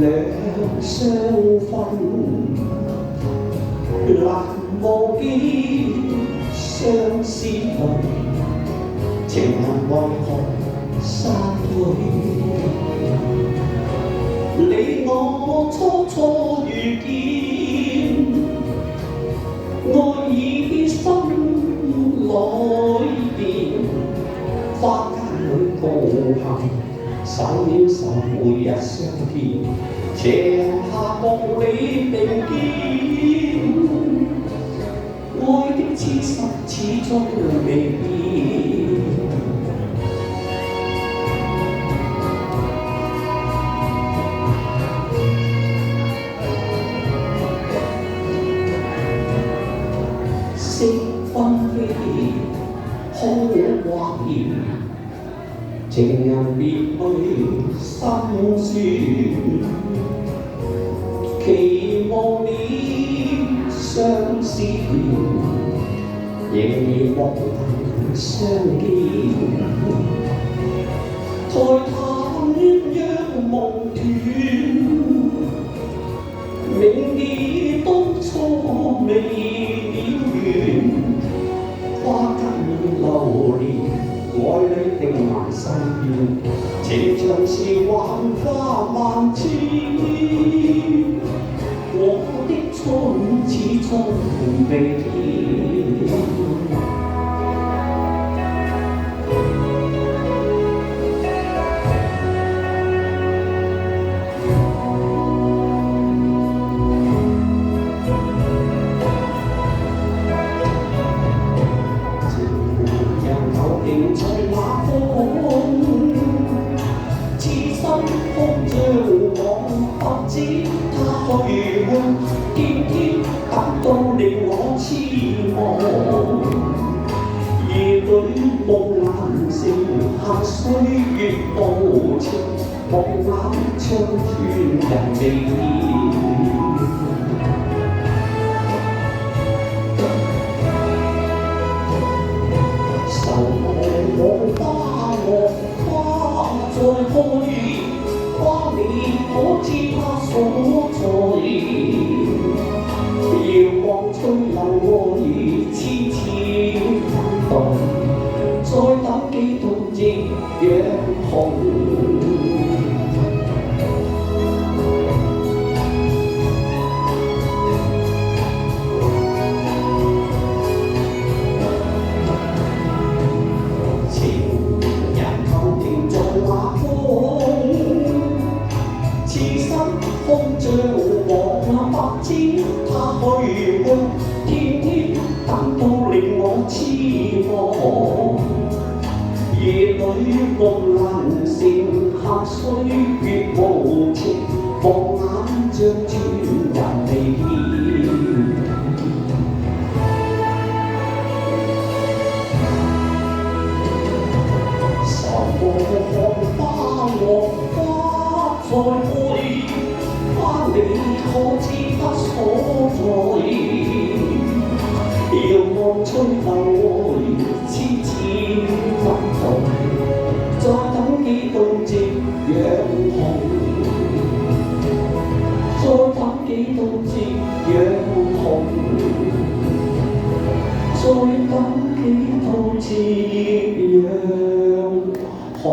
兩相分，難忘記相思淚，情人為何散去？你我初初遇見，愛已心裏邊，花間裏共行，手牽手每日相見，斜下共你並肩，愛的痴心始終未變。色紛飛，空畫面，情人別去心酸，期望你相思戀，仍然莫能相見。抬頭鴛鴦夢斷，明記當初未了緣，花間流連，愛侶定埋心邊，情長是幻化萬千，我的初戀始終未變。在那方，痴心風將我不知他去向，天天等到令我痴望。夜裏夢難成，恨歲月無情，望眼窗穿人未見。我花再開，花你可知它所在？遙望吹流愛，痴痴等待，再等幾度夕陽紅。風將往不知他去向，天天等到令我痴望。夜裏夢難成，恨歲月無情，望眼像轉人未見。愁看花落花再開，花你可知它所在？遙望吹流愛，痴痴等待，再等幾度夕陽紅，再等幾度夕陽紅，再等幾度夕陽紅。